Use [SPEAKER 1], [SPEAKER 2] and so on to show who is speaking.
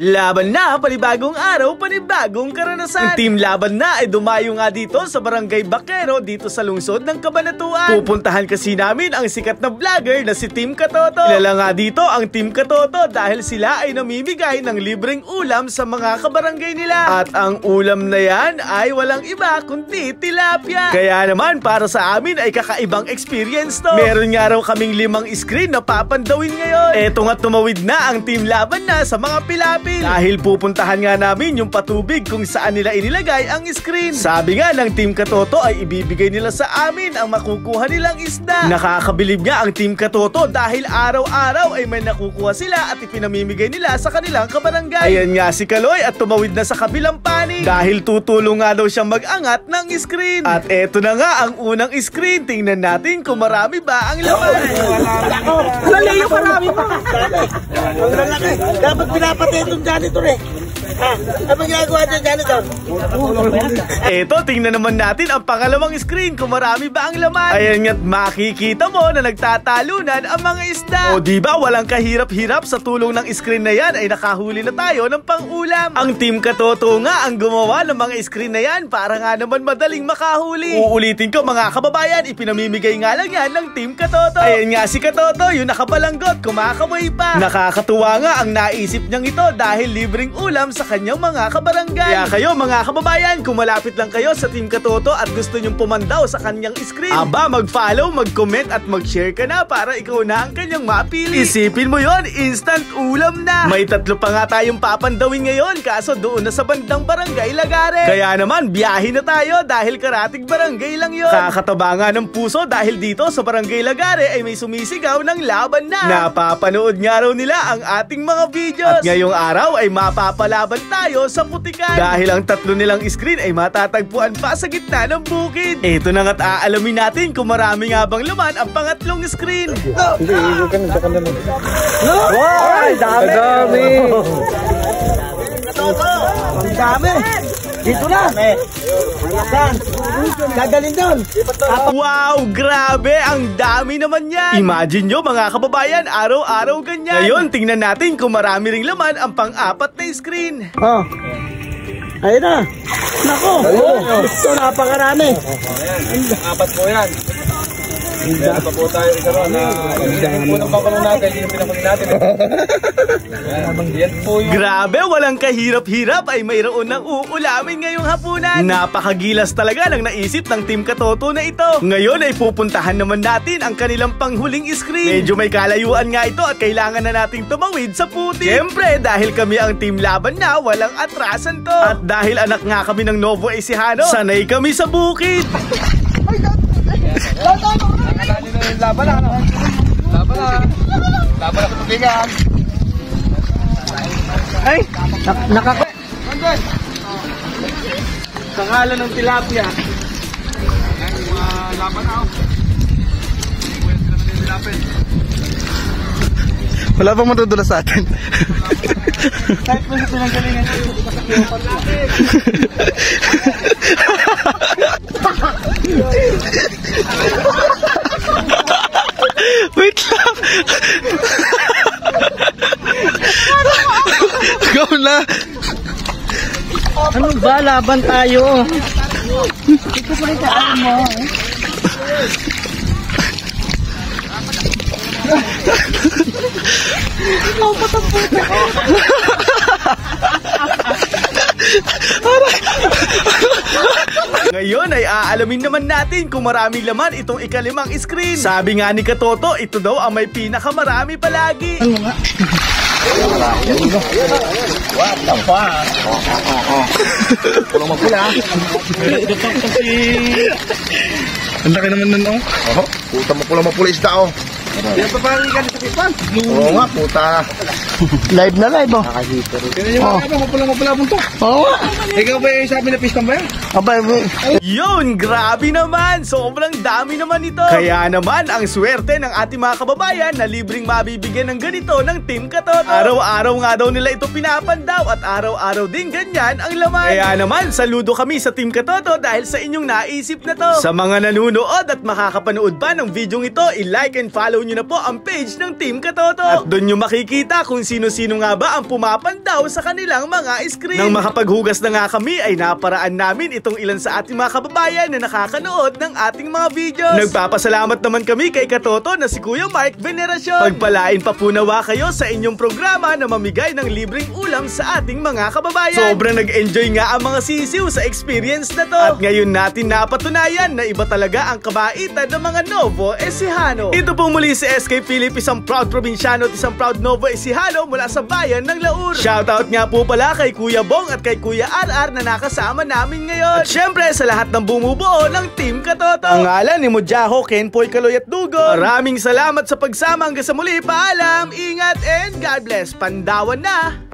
[SPEAKER 1] Laban na, panibagong araw, panibagong karanasan. Ang Team Laban na ay dumayo nga dito sa Barangay Bakero dito sa lungsod ng Cabanatuan. Pupuntahan kasi namin ang sikat na vlogger na si Team Katoto. Kilala nga dito ang Team Katoto dahil sila ay namimigay ng libreng ulam sa mga kabarangay nila. At ang ulam na yan ay walang iba kundi tilapia. Kaya naman para sa amin ay kakaibang experience to. Meron nga raw kaming 5 screen na papandawin ngayon. Eto nga tumawid na ang Team Laban na sa mga pilapil. Dahil pupuntahan nga namin yung patubig kung saan nila inilagay ang screen. Sabi nga ng Team Katoto ay ibibigay nila sa amin ang makukuha nilang isda. Nakakabilib nga ang Team Katoto dahil araw-araw ay may nakukuha sila at ipinamimigay nila sa kanilang kabarangay. Ayan nga si Kaloy at tumawid na sa kabilang panig dahil tutulong nga daw siyang mag-angat ng screen. At eto na nga ang unang screen. Tingnan natin kung marami ba ang laman.
[SPEAKER 2] Lalayo marami pa. Ang lalaki. Dapat pinapatay itong janitor eh. Ano ginagawa dyan janitor?
[SPEAKER 1] Eto, tingnan naman natin ang pangalawang screen kung marami ba ang laman. Ayan nga't makikita mo na nagtatalunan ang mga isda. O diba walang kahirap-hirap sa tulong ng screen na yan ay nakahuli na tayo ng pang-ulam. Ang Team Katoto nga ang gumawa ng mga screen na yan para nga naman madaling makahuli. Uulitin ko mga kababayan, ipinamimigay nga lang yan ng Team Katoto. Ayan nga si Katoto, yung nakapalanggot, kumakaway pa. Nakakatuwa nga ang naisip niyang ito dahil libreng ulam sa kanyang mga kabarangay. Kaya kayo mga kababayan, kung malapit lang kayo sa Team Katoto at gusto nyong pumandaw sa kanyang screen, aba mag-follow, mag-comment at mag-share ka na para ikaw na ang kanyang mapili. Isipin mo yon, instant ulam na. May 3 pa nga tayong papandawin ngayon kaso doon na sa bandang Barangay Lagares. Kaya naman biyahe na tayo dahil karatig barangay lang yon. Kakataba nga ng puso dahil dito sa Barangay Lagares ay may sumisigaw ng laban na. Napapanood nga raw nila ang ating mga videos. At ngayong araw ay mapapalaban tayo sa putikan dahil ang 3 nilang screen ay matatagpuan pa sa gitna ng bukid. Ito na nga't aalamin natin kung marami nga bang laman ang pangatlong screen.
[SPEAKER 2] Hindi, wow, dami! Ang dami! Dito na! Saan? Dadalhin doon!
[SPEAKER 1] Wow! Grabe! Ang dami naman yan! Imagine nyo mga kababayan, araw-araw ganyan. Ngayon, tingnan natin kung marami ring laman ang pang-4 na screen.
[SPEAKER 2] Oh! Ayun na! Nako! Ito, napakarami!
[SPEAKER 3] 4 po yan. Hindi pa po tayo isa ron na hindi po nang pakulong natin, hindi pinakunin natin. Yan po yung...
[SPEAKER 1] Grabe, walang kahirap-hirap ay mayroon ng uulamin ngayong hapunan. Napakagilas talaga ng naisip ng Team Katoto na ito. Ngayon ay pupuntahan naman natin ang kanilang panghuling screen. Medyo may kalayuan nga ito at kailangan na nating tumawid sa puti. Siyempre, dahil kami ang Team Laban na, walang atrasan to. At dahil anak nga kami ng Novo Ecijano, sanay kami sa bukid.
[SPEAKER 3] Laban na, laban na. Laban na katubigan.
[SPEAKER 2] Ay!
[SPEAKER 1] Kakala ng tilapia.
[SPEAKER 3] Laban na.
[SPEAKER 2] Wala pa matutula sa atin.
[SPEAKER 1] Kahit mo sa pinanggalingan ito, masakit pa natin.
[SPEAKER 2] Wait lang! Go na! Ano ba? Laban tayo! Ito pa rin kaan mo. Ikaw pa ang puta!
[SPEAKER 1] Ngayon ay aalamin naman natin kung maraming laman itong ika-5 screen. Sabi nga ni Katoto, ito daw ang may pinakamarami palagi.
[SPEAKER 2] Ano nga?
[SPEAKER 3] What the fuck? Pulang mapula.
[SPEAKER 2] Ang laki naman nun, oh.
[SPEAKER 3] Puta mapula isda, oh.
[SPEAKER 1] Yan pa parang ikan sa pipan.
[SPEAKER 3] Oo nga, puta.
[SPEAKER 2] Live na live, oh.
[SPEAKER 3] Nakahito rin. Kaya yung mga mapula punto.
[SPEAKER 2] Oo nga.
[SPEAKER 3] Ikaw ba yung sabi na piston ba yan?
[SPEAKER 2] Abay,
[SPEAKER 1] Yun, grabe naman. Sobrang dami naman ito. Kaya naman, ang swerte ng ating mga kababayan na libreng mabibigyan ng ganito ng Team Katoto. Araw-araw nga daw nila ito pinapandaw at araw-araw din ganyan ang laman. Kaya naman, saludo kami sa Team Katoto dahil sa inyong naisip na to. Sa mga nanonood at makakapanood pa ng videong ito, i-like and follow i-follow nyo na po ang page ng Team Katoto. At doon nyo makikita kung sino-sino nga ba ang pumapandaw sa kanilang mga screen. Nang makapaghugas na nga kami ay naparaan namin itong ilan sa ating mga kababayan na nakakanood ng ating mga videos. Nagpapasalamat naman kami kay Katoto na si Kuya Mark Veneracion. Pagpalain pa po nawa kayo sa inyong programa na mamigay ng libreng ulam sa ating mga kababayan. Sobrang nag-enjoy nga ang mga sisiw sa experience na to. At ngayon natin napatunayan na iba talaga ang kabaitan ng mga Novo Ecijano. Ito po muli si SK Philip, isang proud probinsyano at isang proud Novo Ecijano mula sa bayan ng Laur. Shoutout nga po pala kay Kuya Bong at kay Kuya RR na nakasama namin ngayon. At syempre sa lahat ng bumubuo ng Team Katoto. Ang ngalan ni Mudjaho, Kenpoy, Kaloy at Dugong. Maraming salamat sa pagsama hanggang sa muli. Paalam, ingat and God bless. Pandawan na!